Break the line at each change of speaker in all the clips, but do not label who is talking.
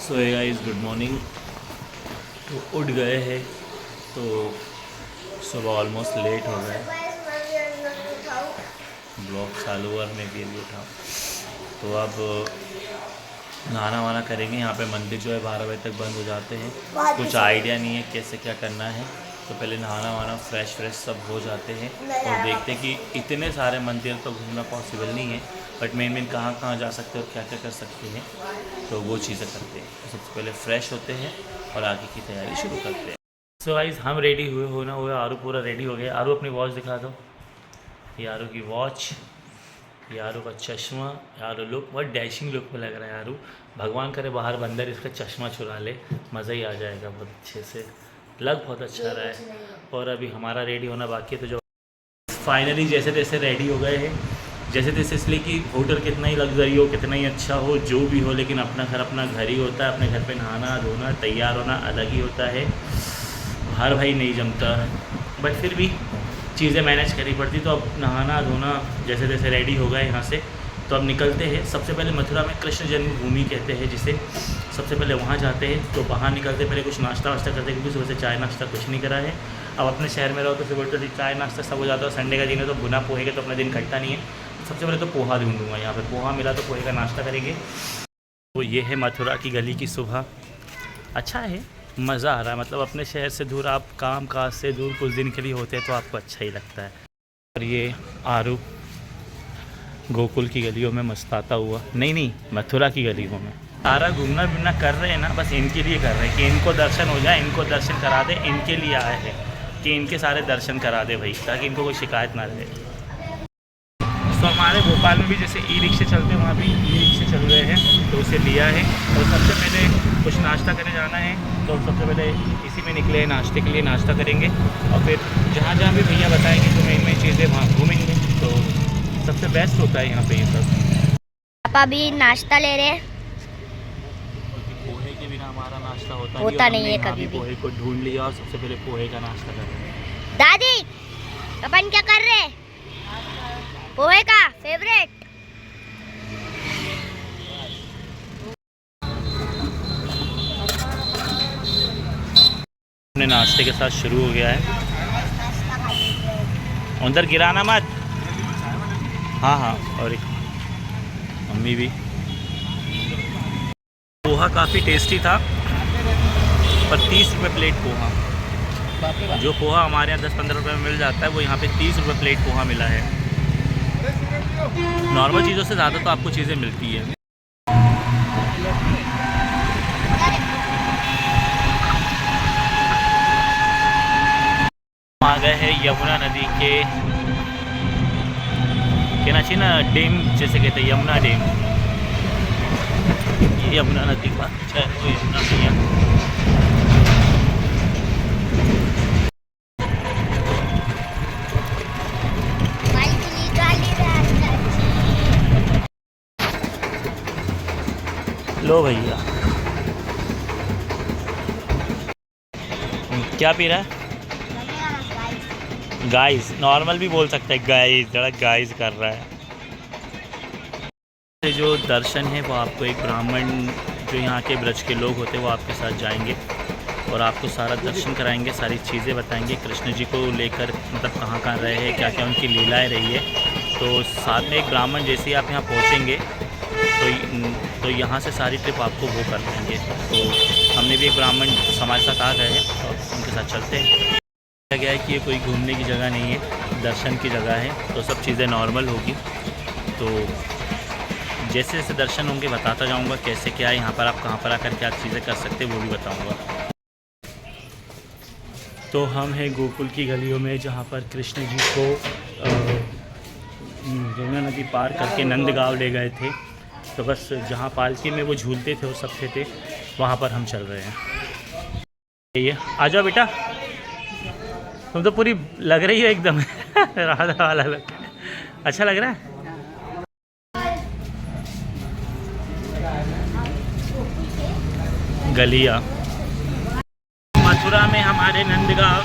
सो hey guys, good morning. तो उठ गए हैं, तो सुबह ऑलमोस्ट लेट हो गए। ब्लॉग चालू करने के लिए था, तो अब नहाना वाना करेंगे। यहाँ पे मंदिर जो है 12 बजे तक बंद हो जाते हैं। कुछ आइडिया नहीं है कैसे क्या करना है, तो पहले नहाना वाना फ्रेश सब हो जाते हैं और देखते हैं कि इतने सारे मंदिर तो घूमना पॉसिबल नहीं है, बट मेन कहाँ कहाँ जा सकते हैं और क्या क्या कर सकते हैं, तो वो चीज़ें करते हैं। तो सबसे पहले फ्रेश होते हैं और आगे की तैयारी शुरू करते हैं। सो गाइस, हम रेडी हुए। आरू पूरा रेडी हो गया। आरू अपनी वॉच दिखा दो। ये आरू की वॉच, ये आरू का चश्मा। आरू लुक बहुत डैशिंग लुक में लग रहा है। आरू भगवान करे बाहर बंदर इसका चश्मा चुरा ले, मज़ा ही आ जाएगा बहुत अच्छे से। लग बहुत अच्छा रहा है। और अभी हमारा रेडी होना बाकी है, तो जो फाइनली जैसे तैसे रेडी हो गए हैं। जैसे तैसे इसलिए कि होटल कितना ही लग्जरी हो, कितना ही अच्छा हो, जो भी हो, लेकिन अपना घर ही होता है। अपने घर पे नहाना धोना तैयार होना अलग ही होता है। हर भाई नहीं जमता, बट फिर भी चीज़ें मैनेज करनी पड़ती। तो अब नहाना धोना जैसे तैसे रेडी हो गए यहाँ से, तो अब निकलते हैं। सबसे पहले मथुरा में कृष्ण जन्मभूमि कहते हैं जिसे, सबसे पहले वहाँ जाते हैं। तो वहाँ निकलते पहले कुछ नाश्ता वाश्ता करते हैं, क्योंकि सुबह से चाय नाश्ता कुछ नहीं करा है। अब अपने शहर में रहो तो सुबह तो चाय नाश्ता सब हो जाता है। संडे का दिन है तो भुना पोहे का तो अपना दिन कटता नहीं है। सबसे पहले तो पोहा ढूंढूंगा। यहाँ पे पोहा मिला तो पोहे का नाश्ता करेंगे। तो ये है मथुरा की गली की सुबह। अच्छा है, मज़ा आ रहा है। मतलब अपने शहर से दूर, आप काम काज से दूर कुछ दिन के लिए होते हैं तो आपको अच्छा ही लगता है। और ये आरू गोकुल की गलियों में मस्ताता हुआ, नहीं मथुरा की गलियों में सारा घूमना फिरना कर रहे हैं ना, बस इनके लिए कर रहे हैं कि इनको दर्शन हो जाए, इनको दर्शन करा दे। इनके लिए आए हैं कि इनके सारे दर्शन करा दे भाई, ताकि इनको कोई शिकायत ना रहे। तो हमारे भोपाल में भी जैसे ई रिक्शे चलते हैं, वहाँ भी ई रिक्शे चल रहे हैं, तो उसे लिया है। और सबसे पहले कुछ नाश्ता करने जाना है, तो सबसे पहले इसी में निकले हैं नाश्ते के लिए। नाश्ता करेंगे और फिर जहाँ जहाँ भी भैया बताएंगे तो नई चीज़ें वहाँ घूमेंगे। तो सबसे बेस्ट होता है यहाँ पे ये सब।
पापा भी नाश्ता ले रहे हैं।
पोहे के बिना हमारा नाश्ता होता नहीं है कभी भी। पोहे को ढूंढ लिया और सबसे पहले पोहे का नाश्ता कर रहे हैं।
दादी अपन क्या कर रहे हैं? पोहे का फेवरेट।
अपने नाश्ते के साथ शुरू हो गया है। उधर गिराना मत। हाँ, और एक मम्मी भी। पोहा काफ़ी टेस्टी था, पर 30 रुपये प्लेट पोहा। जो पोहा हमारे यहाँ 10-15 रुपये में मिल जाता है, वो यहाँ पे 30 रुपये प्लेट पोहा मिला है। नॉर्मल चीज़ों से ज़्यादा तो आपको चीज़ें मिलती है। आ गए हैं यमुना नदी के कहना ना डैम, जैसे कहते हैं यमुना डैम। ये यमुना नदी का है, वो यमुना मैया। लो भैया, क्या पी रहा है? गाइस, नॉर्मल भी बोल सकते हैं गाइस, जरा गाइस कर रहा है। जो दर्शन है वो आपको एक ब्राह्मण, जो यहाँ के ब्रज के लोग होते हैं, वो आपके साथ जाएंगे और आपको सारा दर्शन कराएंगे, सारी चीज़ें बताएंगे। कृष्ण जी को लेकर मतलब कहाँ कहाँ रहे हैं, क्या क्या उनकी लीलाएं रही है। तो साथ में एक ब्राह्मण, जैसे ही आप यहाँ पहुँचेंगे तो यहाँ से सारी ट्रिप आपको वो कर देंगे। तो हमने भी एक ब्राह्मण हमारे साथ आ गए हैं, तो उनके साथ चलते हैं। गया है कि ये कोई घूमने की जगह नहीं है, दर्शन की जगह है, तो सब चीज़ें नॉर्मल होगी। तो जैसे जैसे दर्शन होंगे बताता जाऊंगा कैसे क्या है यहाँ पर, आप कहाँ पर आकर क्या चीज़ें कर सकते हैं वो भी बताऊंगा। तो हम हैं गोकुल की गलियों में, जहाँ पर कृष्ण जी को यमुना नदी पार करके नंदगांव ले गए थे। तो बस जहाँ पालकी में वो झूलते थे, वो सब थे, वहाँ पर हम चल रहे हैं। ये आ जाओ बेटा, तुम तो पूरी लग रही हो एकदम राधा वाला लग। अच्छा लग रहा है। गलिया मथुरा में हमारे नंदगांव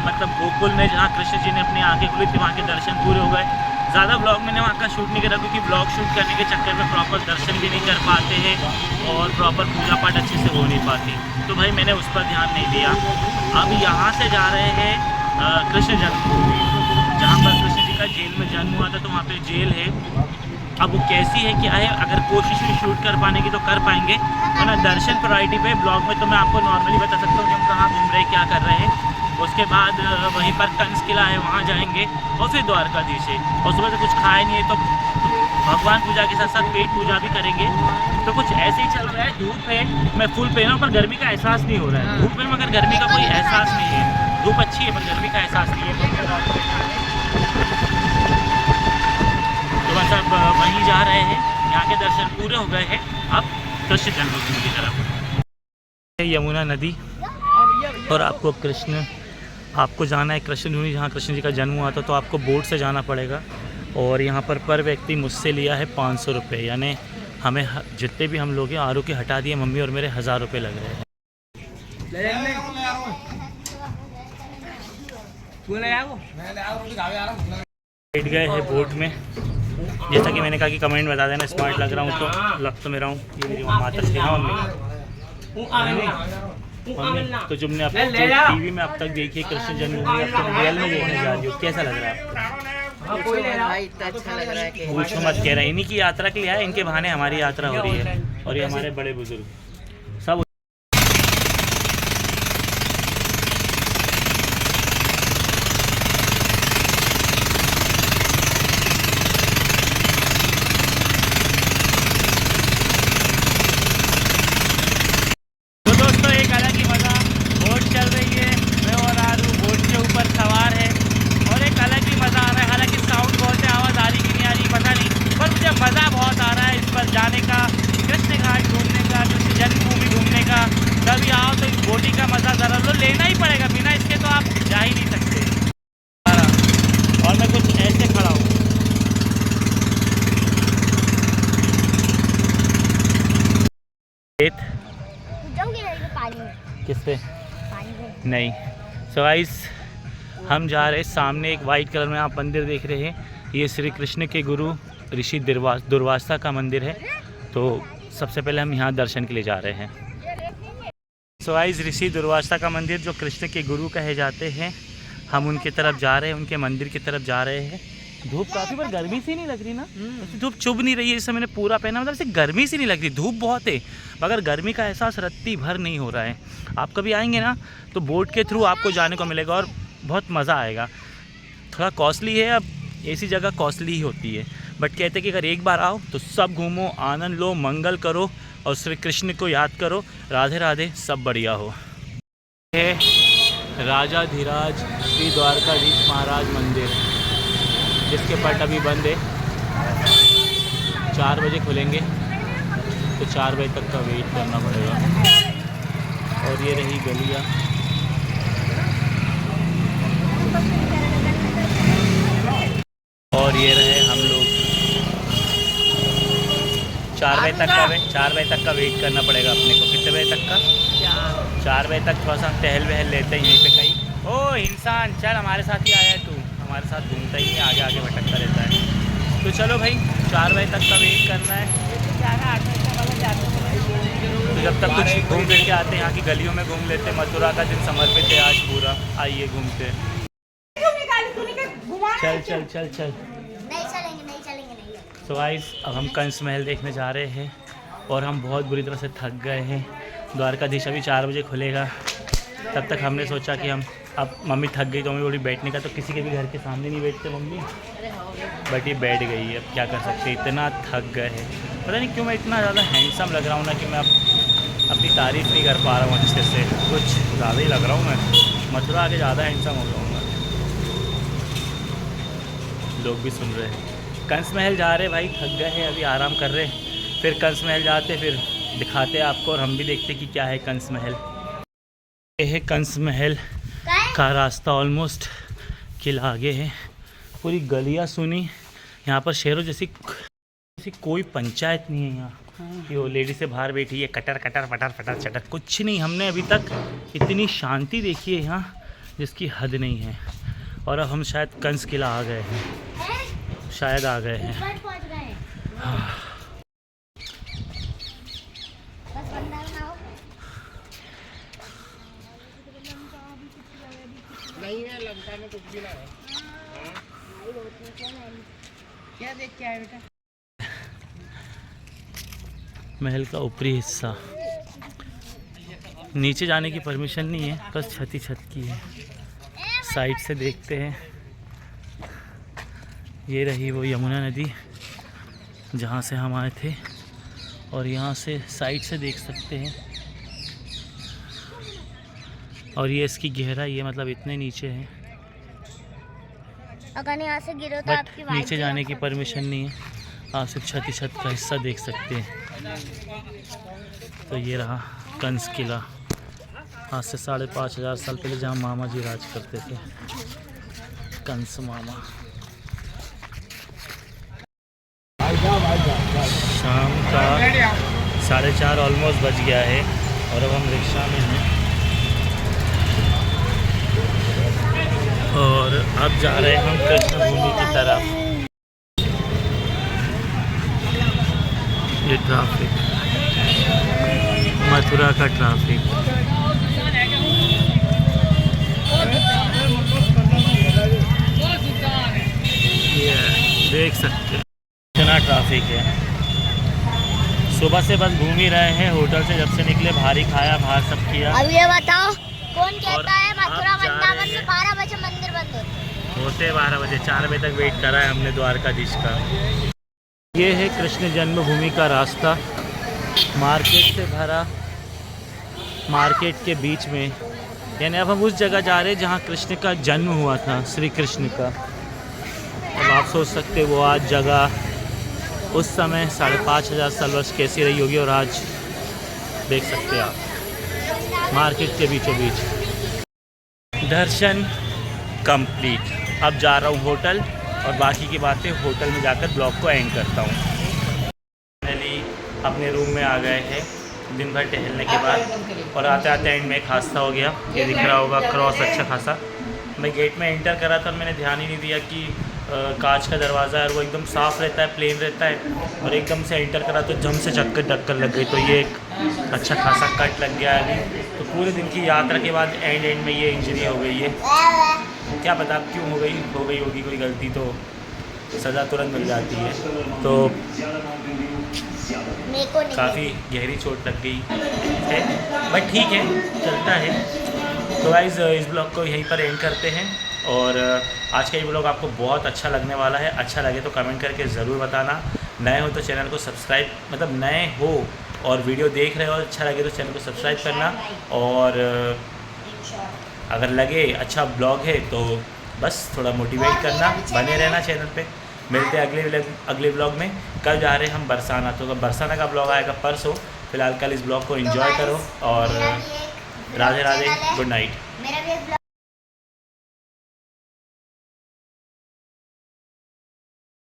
मतलब गोकुल में, जहाँ कृष्ण जी ने अपनी आंखें खुली थी, वहाँ के दर्शन पूरे हो गए। ज़्यादा ब्लॉग मैंने वहाँ का शूट नहीं करा क्योंकि ब्लॉग शूट करने के चक्कर में प्रॉपर दर्शन भी नहीं कर पाते हैं और प्रॉपर पूजा पाठ अच्छे से हो नहीं पाती, तो भाई मैंने उस पर ध्यान नहीं दिया। अब यहाँ से जा रहे हैं कृष्ण जन्मभूमि, जहाँ पर कृष्ण जी का जेल में जन्म हुआ था, तो वहाँ पर जेल है। अब वो कैसी है क्या है, अगर कोशिश भी शूट कर पाने की तो कर पाएंगे, वरना दर्शन प्रायोरिटी पे। ब्लॉग में तो मैं आपको नॉर्मली बता सकता हूँ कि हम कहाँ घूम रहे हैं, क्या कर रहे हैं। उसके बाद वहीं पर कंस किला है, वहाँ जाएंगे और फिर द्वारकाधीश है। और सुबह से कुछ खाए नहीं है तो भगवान पूजा के साथ साथ पेट पूजा भी करेंगे। तो कुछ ऐसे ही चल रहा है। धूप है, मैं फुल पहना हूँ पर गर्मी का एहसास नहीं हो रहा है। धूप में मगर गर्मी का कोई एहसास नहीं है, धूप अच्छी है पर गर्मी का एहसास नहीं है। तो बस अब वहीं जा रहे हैं, यहाँ के दर्शन पूरे हो गए हैं, अब कृष्ण जन्मभूमि की तरफ। यमुना नदी और आपको जाना है कृष्ण भूमि, जहाँ कृष्ण जी का जन्म हुआ था। तो आपको बोट से जाना पड़ेगा और यहाँ पर व्यक्ति मुझसे लिया है 500 रुपये, यानी हमें जितने भी हम लोग हैं आरू के हटा दिए, मम्मी और मेरे 1000 रुपये लग रहे हैं। बैठ गए हैं बोट में। जैसा कि मैंने कहा कि कमेंट बता देना स्मार्ट लग रहा हूँ, तो लग तो मेरा हूँ। ये मेरी माता श्री हाँ मम्मी, तो तुमने अब टीवी में अब तक देखी है कृष्ण जन्मभूमि, अब तक रियल में देखने जा रही हो, कैसा लग रहा है आपको?
इतना अच्छा लग रहा है कि
पूछो मत, कह रहा है इन्हीं की यात्रा के लिए आया, इनके बहाने हमारी यात्रा हो रही है। और ये हमारे बड़े बुजुर्ग सब। मज़ा बहुत आ रहा है इस पर जाने का, कृष्ण घाट घूमने का, कृष्ण जन्मभूमि घूमने का। कभी आओ तो बोटिंग का मज़ा ज़रा लो, लेना ही पड़ेगा, बिना इसके तो आप जा ही नहीं सकते। और मैं कुछ ऐसे खड़ा हूँ। किस पे? नहीं। सो गाइस हम जा रहे हैं, सामने एक वाइट कलर में आप मंदिर देख रहे हैं, ये श्री कृष्ण के गुरु ऋषि दुर्वासा का मंदिर है। तो सबसे पहले हम यहाँ दर्शन के लिए जा रहे हैं। सो गाइस ऋषि दुर्वासा का मंदिर जो कृष्ण के गुरु कहे जाते हैं, हम उनकी तरफ जा रहे हैं, उनके मंदिर की तरफ जा रहे हैं। धूप काफ़ी, पर गर्मी सी नहीं लग रही ना, धूप चुभ नहीं रही है। जैसे मैंने पूरा पहना मतलब से गर्मी सी नहीं लग रही, धूप बहुत है मगर गर्मी का एहसास रत्ती भर नहीं हो रहा है। आप कभी आएंगे ना तो बोट के थ्रू आपको जाने को मिलेगा और बहुत मज़ा आएगा। थोड़ा कॉस्टली है, अब ऐसी जगह कॉस्टली ही होती है, बट कहते हैं कि अगर एक बार आओ तो सब घूमो, आनंद लो, मंगल करो और श्री कृष्ण को याद करो। राधे राधे, सब बढ़िया हो। है राजाधिराज श्री द्वारकाधीश महाराज मंदिर, जिसके पट अभी बंद है, 4 बजे खुलेंगे तो 4 बजे तक का वेट करना पड़ेगा। और ये रही गलियाँ, और ये रहे हम लोग। 4 बजे तक का वेट करना पड़ेगा अपने को। कितने बजे तक का? 4 बजे तक थोड़ा सा हम टहल वहल लेते हैं यहीं पे कहीं। ओ इंसान चल, हमारे साथ ही आया तू, हमारे साथ घूमता ही है, आगे आगे भटकता रहता है। तो चलो भाई 4 बजे तक का वेट करना है। तो जब तक कुछ घूम फिर के आते हैं, यहाँ की गलियों में घूम लेते हैं। मथुरा का दिन समर्पित है आज पूरा, आइए घूमते हैं। चल चल चल चल।
नहीं चलेंगे।
तो गाइस अब हम कंस महल देखने जा रहे हैं और हम बहुत बुरी तरह से थक गए हैं। द्वारकाधीश अभी 4 बजे खुलेगा, तब तक हमने सोचा कि हम, अब मम्मी थक गई तो मम्मी बोली बैठने का, तो किसी के भी घर के सामने नहीं बैठते मम्मी, बट ये बैठ गई है। अब क्या कर सकते, इतना थक गए हैं। पता नहीं क्यों मैं इतना ज़्यादा हैंडसम लग रहा हूँ ना कि मैं अब अपनी तारीफ़ नहीं कर पा रहा हूँ अच्छे से, कुछ ज़्यादा ही लग रहा हूँ मैं। मथुरा आके ज़्यादा हैंडसम हो गया हूँ मैं। लोग भी सुन रहे हैं। कंस महल जा रहे भाई, थक गए हैं, अभी आराम कर रहे हैं। फिर कंस महल जाते, फिर दिखाते आपको और हम भी देखते कि क्या है कंस महल। ये है कंस महल का रास्ता, ऑलमोस्ट किला आगे है। पूरी गलियाँ सुनी, यहाँ पर शहरों जैसी कोई पंचायत नहीं है। यहाँ कि वो लेडी से बाहर बैठी है, कटर कटर फटर फटर चटर, कुछ नहीं। हमने अभी तक इतनी शांति देखी है यहाँ जिसकी हद नहीं है। और अब हम शायद कंस किला आ गए हैं। शायद आ गए हैं।
ऊपर पहुंच गए हैं। बस बंदा बनाओ।
नहीं है लंका में कुछ भी ना है। क्या देख के आए बेटा?
महल का ऊपरी हिस्सा, नीचे जाने की परमिशन नहीं है, बस छत ही छत की है। साइड से देखते हैं, ये रही वो यमुना नदी जहाँ से हम आए थे, और यहाँ से साइड से देख सकते हैं। और ये इसकी गहराई है, मतलब इतने नीचे है,
अगर यहाँ से गिरो तो
बट
आपकी
नीचे जाने की परमिशन नहीं है। आप सिर्फ छत ही छत का हिस्सा देख सकते हैं। तो ये रहा कंस किला, आज से 5,500 साल पहले जहाँ मामा जी राज करते थे, कंस मामा। शाम का 4:30 ऑलमोस्ट बज गया है और अब हम रिक्शा में हैं और अब जा रहे हैं हम कृष्ण भूमि की तरफ। ये ट्रैफिक, मथुरा का ट्रैफिक। ये देख सकते हैं इतना ट्रैफिक है। सुबह से बस घूम ही रहे हैं, होटल से जब से निकले भारी खाया, बाहर सब किया।
अब ये बताओ कौन कहता है
आप
मथुरा
जा
वृंदावन
रहे
में
हैं।
12 बजे मंदिर बंद होते
12 बजे, 4 बजे तक वेट करा है हमने द्वारकाधीश का। ये है कृष्ण जन्मभूमि का रास्ता, मार्केट से भरा, मार्केट के बीच में। यानी अब हम उस जगह जा रहे हैं जहाँ कृष्ण का जन्म हुआ था, श्री कृष्ण का। अब आप सोच सकते वो आज जगह उस समय 5,500 साल वर्ष कैसी रही होगी, और आज देख सकते हैं आप मार्केट के बीचों बीच। दर्शन कंप्लीट। अब जा रहा हूँ होटल, और बाकी की बातें होटल में जाकर ब्लॉग को एंड करता हूँ। फाइनली अपने रूम में आ गए हैं दिन भर टहलने के बाद, और आते आते एंड में एक हादसा हो गया। ये दिख रहा होगा क्रॉस अच्छा खासा। मैं गेट में एंटर करा था और मैंने ध्यान ही नहीं दिया कि कांच का दरवाज़ा है और वो एकदम साफ़ रहता है, प्लेन रहता है, और एकदम से एंटर करा तो जम से टक्कर लग गई। तो ये एक अच्छा खासा कट लग गया है अभी। तो पूरे दिन की यात्रा के बाद एंड में ये इंजरी हो गई है। क्या पता क्यों हो गई होगी कोई गलती तो सज़ा तुरंत मिल जाती है। तो
मेरे को नहीं।
काफ़ी गहरी चोट लग गई है, बट ठीक है, चलता है। तो गाइस इस ब्लॉग को यहीं पर एंड करते हैं, और आज का ये ब्लॉग आपको बहुत अच्छा लगने वाला है। अच्छा लगे तो कमेंट करके ज़रूर बताना। नए हो तो चैनल को सब्सक्राइब, मतलब नए हो और वीडियो देख रहे हो, अच्छा लगे तो चैनल को सब्सक्राइब करना। और अगर लगे अच्छा ब्लॉग है तो बस थोड़ा मोटिवेट करना, बने रहना चैनल पे। मिलते हैं अगले ब्लॉग में। कल जा रहे हैं हम बरसाना, तो बरसाना का ब्लॉग आएगा परसों। फिलहाल कल इस ब्लॉग को एंजॉय करो, और राधे राधे, गुड नाइट।
मेरा भी एक